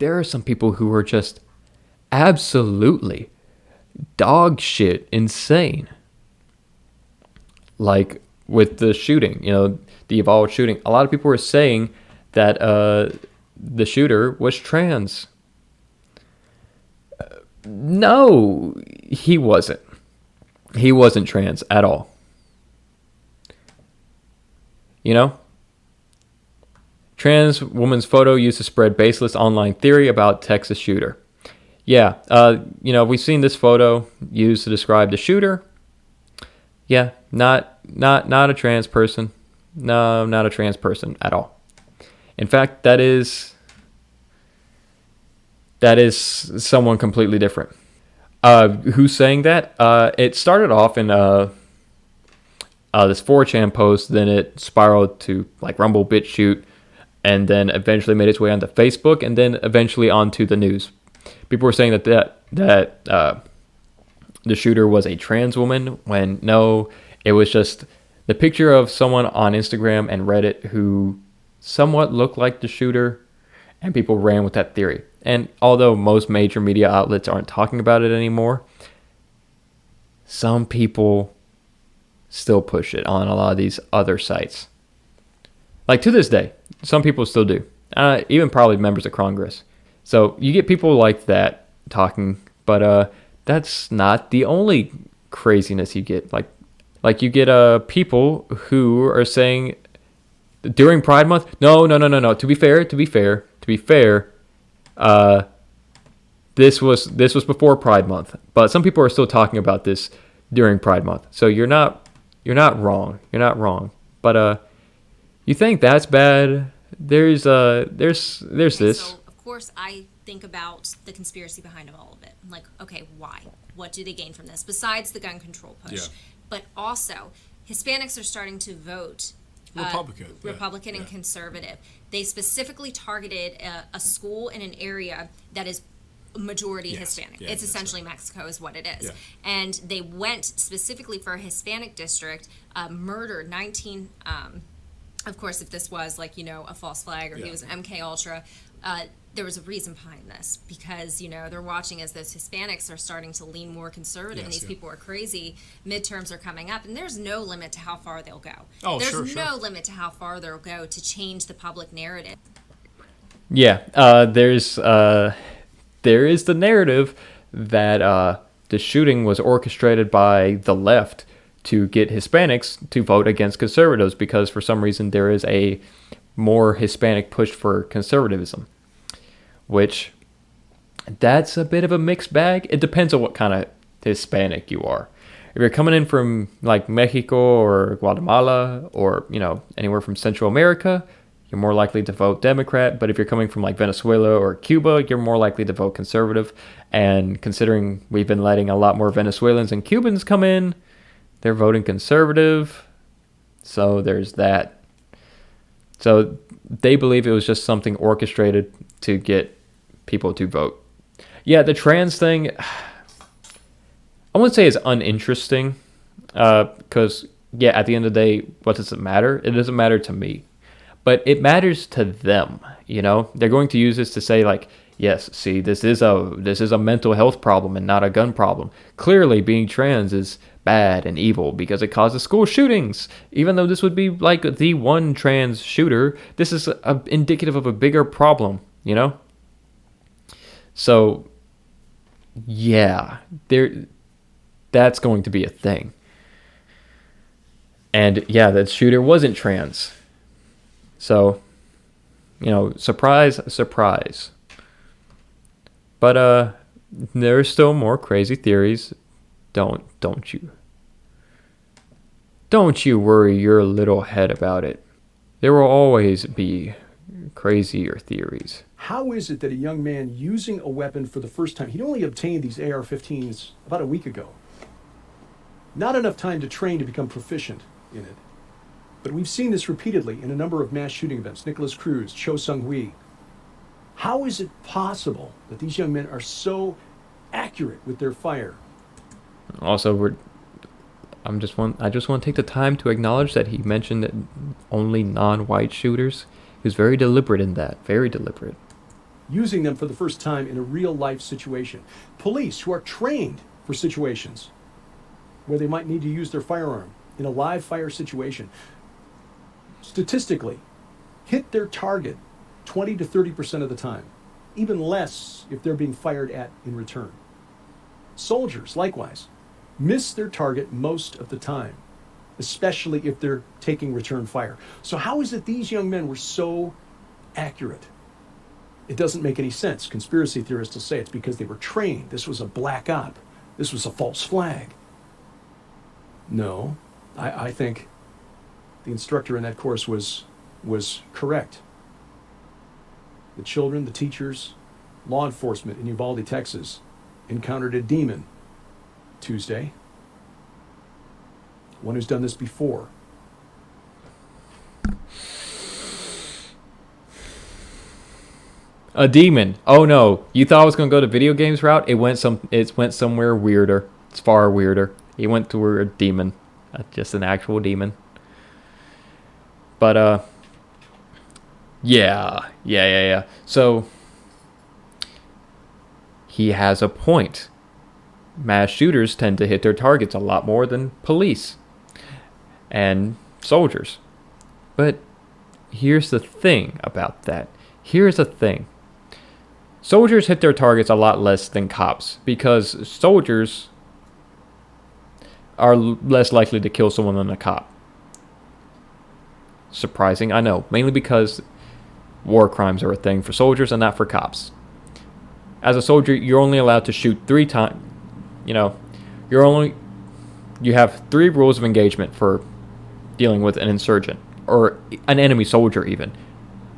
there are some people who are just absolutely dog shit insane. Like with the shooting, the Evolved shooting, a lot of people were saying that the shooter was trans. No, he wasn't. He wasn't trans at all. Trans woman's photo used to spread baseless online theory about Texas shooter. Yeah, we've seen this photo used to describe the shooter. Yeah, not a trans person. No, not a trans person at all. In fact, that is someone completely different. Who's saying that? It started off in this 4chan post, then it spiraled to like Rumble BitChute, and then eventually made its way onto Facebook, and then eventually onto the news. People were saying that the shooter was a trans woman, when no, it was just the picture of someone on Instagram and Reddit who somewhat looked like the shooter, and people ran with that theory. And although most major media outlets aren't talking about it anymore, some people still push it on a lot of these other sites. Like to this day, some people still do. Even probably members of Congress. So you get people like that talking, but that's not the only craziness you get. Like you get people who are saying during Pride Month. No. To be fair. This was before Pride Month, but some people are still talking about this during Pride Month. So you're not wrong. But you think that's bad? There's this. So of course I think about the conspiracy behind all of it. Like, okay, why? What do they gain from this besides the gun control push? Yeah. But also, Hispanics are starting to vote Republican and conservative. They specifically targeted a school in an area that is majority Hispanic. It's essentially Mexico is what it is. Yeah. And they went specifically for a Hispanic district, murdered 19, of course, if this was a false flag or he was an MK Ultra, there was a reason behind this, because they're watching as those Hispanics are starting to lean more conservative, and these people are crazy. Midterms are coming up, and there's no limit to how far they'll go. There's no limit to how far they'll go to change the public narrative. Yeah, there is the narrative that the shooting was orchestrated by the left to get Hispanics to vote against conservatives, because for some reason there is a more Hispanic push for conservatism. Which, that's a bit of a mixed bag. It depends on what kind of Hispanic you are. If you're coming in from like Mexico or Guatemala or, anywhere from Central America, you're more likely to vote Democrat. But if you're coming from like Venezuela or Cuba, you're more likely to vote conservative. And considering we've been letting a lot more Venezuelans and Cubans come in, they're voting conservative. So there's that. So they believe it was just something orchestrated to get people to vote. Yeah, the trans thing, I wouldn't say it's uninteresting, because, at the end of the day, what does it matter? It doesn't matter to me. But it matters to them, They're going to use this to say, like, yes, see, this is a mental health problem and not a gun problem. Clearly, being trans is bad and evil because it causes school shootings. Even though this would be, like, the one trans shooter, this is indicative of a bigger problem, So, that's going to be a thing. And that shooter wasn't trans. So, surprise, surprise. But there's still more crazy theories. Don't you worry your little head about it. There will always be crazier theories. How is it that a young man using a weapon for the first time, he'd only obtained these AR-15s about a week ago. Not enough time to train to become proficient in it. But we've seen this repeatedly in a number of mass shooting events. Nicholas Cruz, Cho Sung-hui. How is it possible that these young men are so accurate with their fire? Also, I just want to take the time to acknowledge that he mentioned that only non-white shooters. He was very deliberate in that. Very deliberate. using them for the first time in a real life situation. Police who are trained for situations where they might need to use their firearm in a live fire situation, statistically, hit their target 20 to 30% of the time, even less if they're being fired at in return. Soldiers, likewise, miss their target most of the time, especially if they're taking return fire. So how is it these young men were so accurate? It doesn't make any sense. Conspiracy theorists will say it's because they were trained. This was a black op. This was a false flag. No, I think the instructor in that course was correct. The children, the teachers, law enforcement in Uvalde, Texas, encountered a demon Tuesday. One who's done this before. A demon. Oh no! You thought I was gonna go the video games route? It went somewhere weirder. It's far weirder. He went to a demon, just an actual demon. But yeah. So he has a point. Mass shooters tend to hit their targets a lot more than police and soldiers. But here's the thing about that. Here's the thing. Soldiers hit their targets a lot less than cops because soldiers are less likely to kill someone than a cop. Surprising, I know. Mainly because war crimes are a thing for soldiers and not for cops. As a soldier, you're only allowed to shoot 3 times. You know, you have 3 rules of engagement for dealing with an insurgent or an enemy soldier even.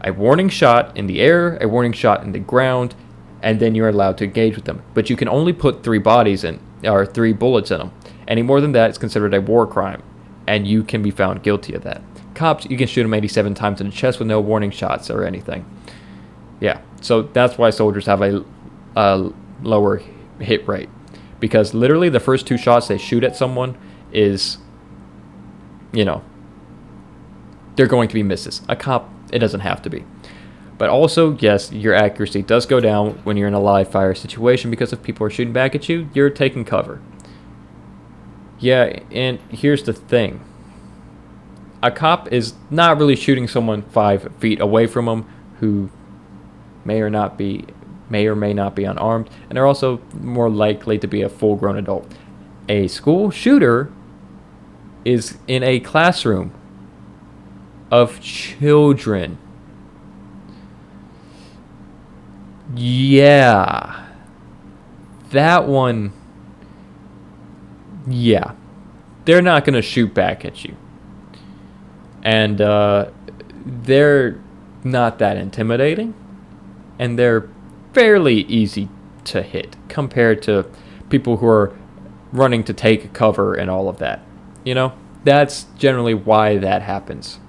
A warning shot in the air, a warning shot in the ground, and then you're allowed to engage with them. But you can only put 3 bodies in, or 3 bullets in them. Any more than that is considered a war crime, and you can be found guilty of that. Cops, you can shoot them 87 times in the chest with no warning shots or anything. Yeah, so that's why soldiers have a lower hit rate. Because literally the first 2 shots they shoot at someone is, they're going to be misses. A cop, it doesn't have to be. But also, yes, your accuracy does go down when you're in a live fire situation because if people are shooting back at you, you're taking cover. Yeah, and here's the thing. A cop is not really shooting someone 5 feet away from them who may or may not be unarmed, and they're also more likely to be a full-grown adult. A school shooter is in a classroom of children. Yeah. That one, yeah. They're not going to shoot back at you. And they're not that intimidating. And they're fairly easy to hit compared to people who are running to take cover and all of that. That's generally why that happens.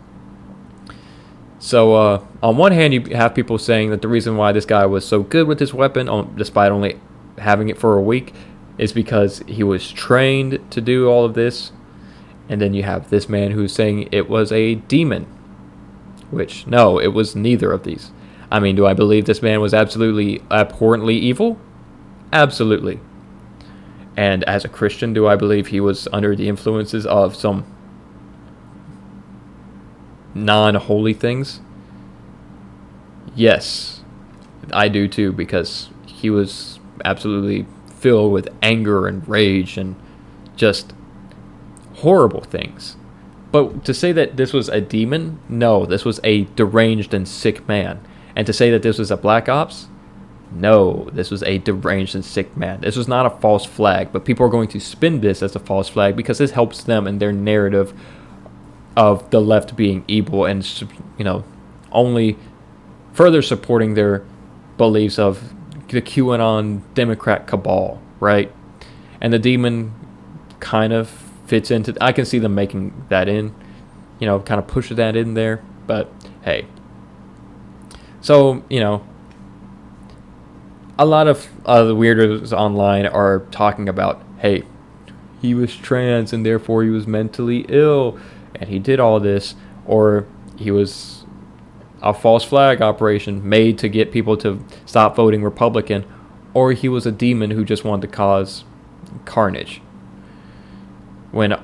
So on one hand, you have people saying that the reason why this guy was so good with his weapon, despite only having it for a week, is because he was trained to do all of this. And then you have this man who's saying it was a demon, which, no, it was neither of these. I mean, do I believe this man was absolutely abhorrently evil? Absolutely. And as a Christian, do I believe he was under the influences of some non-holy things? Yes, I do too, because he was absolutely filled with anger and rage and just horrible things. But to say that this was a demon, no, this was a deranged and sick man. And to say that this was a black ops, no, this was a deranged and sick man. This was not a false flag, but people are going to spin this as a false flag because this helps them in their narrative of the left being evil and, only further supporting their beliefs of the QAnon Democrat cabal, right? And the demon kind of fits into, I can see them making that in, kind of push that in there, but hey. So, a lot of the weirdos online are talking about, hey, he was trans and therefore he was mentally ill and he did all this, or he was a false flag operation made to get people to stop voting Republican, or he was a demon who just wanted to cause carnage. When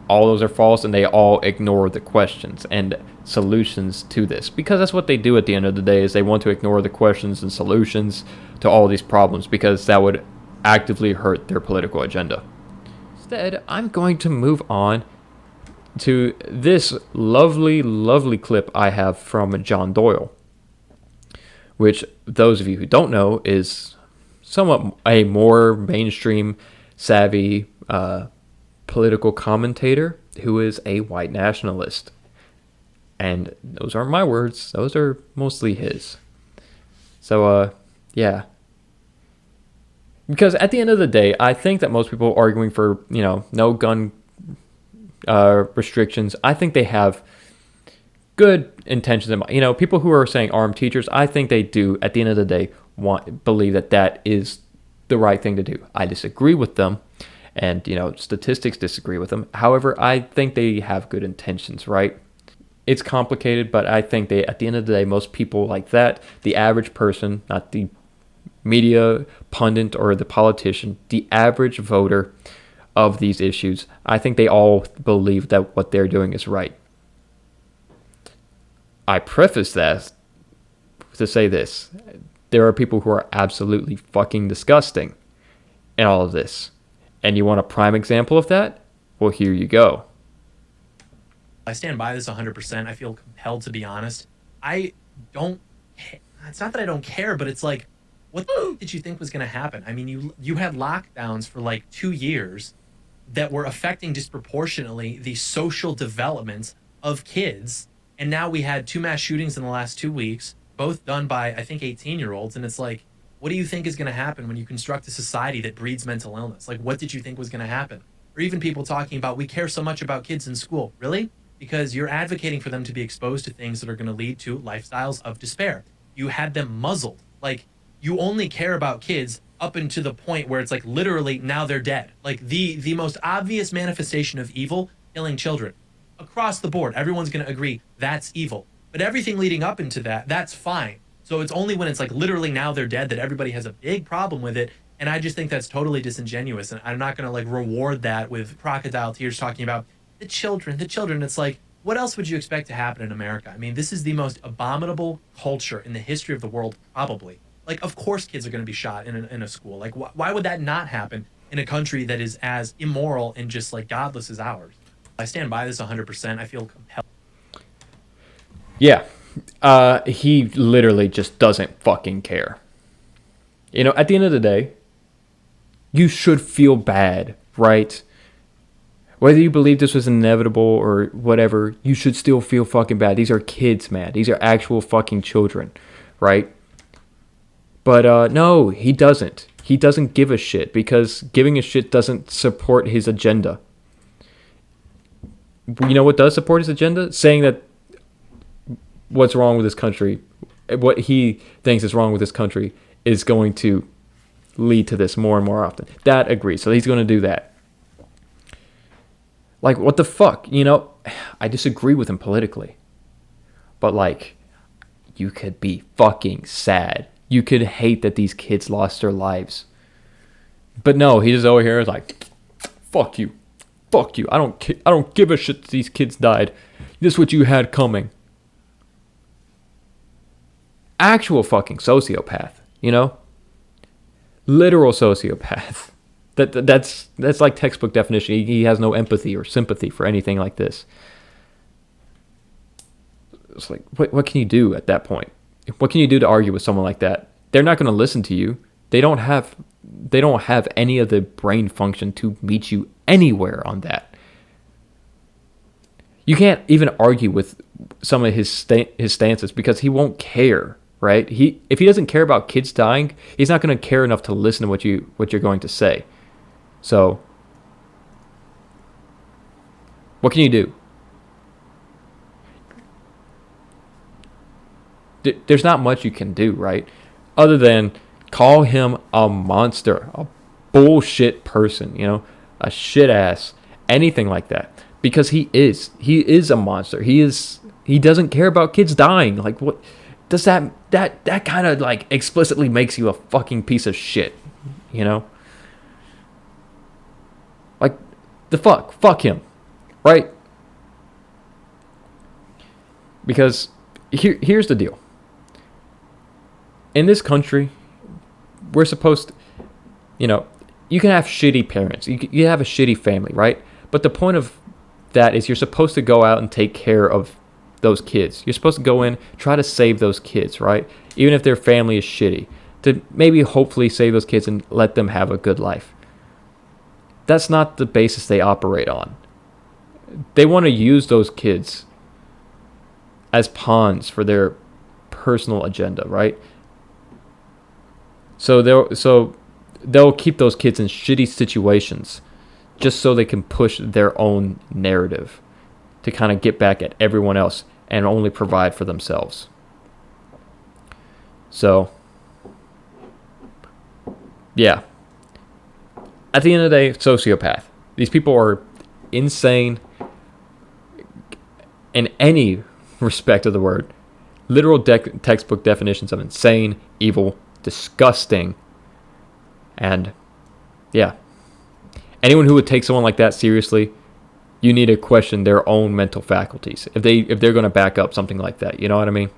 all those are false and they all ignore the questions and solutions to this, because that's what they do at the end of the day, is they want to ignore the questions and solutions to all these problems because that would actively hurt their political agenda. Instead, I'm going to move on to this lovely clip I have from John Doyle, which those of you who don't know is somewhat a more mainstream savvy political commentator who is a white nationalist. And those aren't my words, those are mostly his. So, yeah. Because at the end of the day, I think that most people arguing for, no gun restrictions, I think they have good intentions in mind. People who are saying armed teachers, I think they do, at the end of the day, believe that is the right thing to do. I disagree with them, and, statistics disagree with them. However, I think they have good intentions, right? It's complicated, but I think at the end of the day, most people like that, the average person, not the media pundit or the politician, the average voter of these issues, I think they all believe that what they're doing is right. I preface that to say this. There are people who are absolutely fucking disgusting in all of this. And you want a prime example of that? Well, here you go. I stand by this 100%. I feel compelled to be honest. I don't... It's not that I don't care, but it's like, what did you think was going to happen? I mean, you had lockdowns for like 2 years that were affecting disproportionately the social development of kids. And now we had 2 mass shootings in the last 2 weeks, both done by, I think, 18-year-olds. And it's like, what do you think is going to happen when you construct a society that breeds mental illness? Like, what did you think was going to happen? Or even people talking about, we care so much about kids in school. Really? Because you're advocating for them to be exposed to things that are going to lead to lifestyles of despair. You had them muzzled. Like, you only care about kids up until the point where it's like literally now they're dead. Like the most obvious manifestation of evil, killing children. Across the board, everyone's going to agree that's evil. But everything leading up into that, that's fine. So it's only when it's like literally now they're dead that everybody has a big problem with it. And I just think that's totally disingenuous. And I'm not going to like reward that with crocodile tears talking about the children. It's like, what else would you expect to happen in America? I mean, this is the most abominable culture in the history of the world, probably. Like, of course kids are going to be shot in a school. Like, why would that not happen in a country that is as immoral and just like godless as ours? I stand by this 100%. I feel compelled. Yeah. He literally just doesn't fucking care. At the end of the day, you should feel bad, right? Whether you believe this was inevitable or whatever, you should still feel fucking bad. These are kids, man. These are actual fucking children, right? But no, he doesn't. He doesn't give a shit because giving a shit doesn't support his agenda. You know what does support his agenda? Saying that what's wrong with this country, what he thinks is wrong with this country is going to lead to this more and more often. That agrees. So he's going to do that. Like, what the fuck? I disagree with him politically. But, like, you could be fucking sad. You could hate that these kids lost their lives. But no, he's just over here is like, fuck you. Fuck you. I don't give a shit that these kids died. This is what you had coming. Actual fucking sociopath, Literal sociopath. That's like textbook definition. He has no empathy or sympathy for anything like this. It's like, what can you do at that point? What can you do to argue with someone like that? They're not going to listen to you. They don't have any of the brain function to meet you anywhere on that. You can't even argue with some of his stances because he won't care, right? If he doesn't care about kids dying, he's not going to care enough to listen to what you're going to say. So, what can you do? There's not much you can do, right? Other than call him a monster, a bullshit person, a shit ass, anything like that. Because he is a monster. He is He doesn't care about kids dying. Like, what does that kind of like explicitly makes you a fucking piece of shit, you know? Like, fuck him, right? Because here's the deal. In this country, we're supposed to, you know, you can have shitty parents. You have a shitty family, right? But the point of that is you're supposed to go out and take care of those kids. You're supposed to go in, try to save those kids, right? Even if their family is shitty. To maybe hopefully save those kids and let them have a good life. That's not the basis they operate on. They want to use those kids as pawns for their personal agenda, right? So they'll keep those kids in shitty situations just so they can push their own narrative to kind of get back at everyone else and only provide for themselves. So, yeah. At the end of the day, sociopath. These people are insane in any respect of the word. Literal textbook definitions of insane, evil, disgusting, and yeah. Anyone who would take someone like that seriously, you need to question their own mental faculties if they're going to back up something like that. You know what I mean?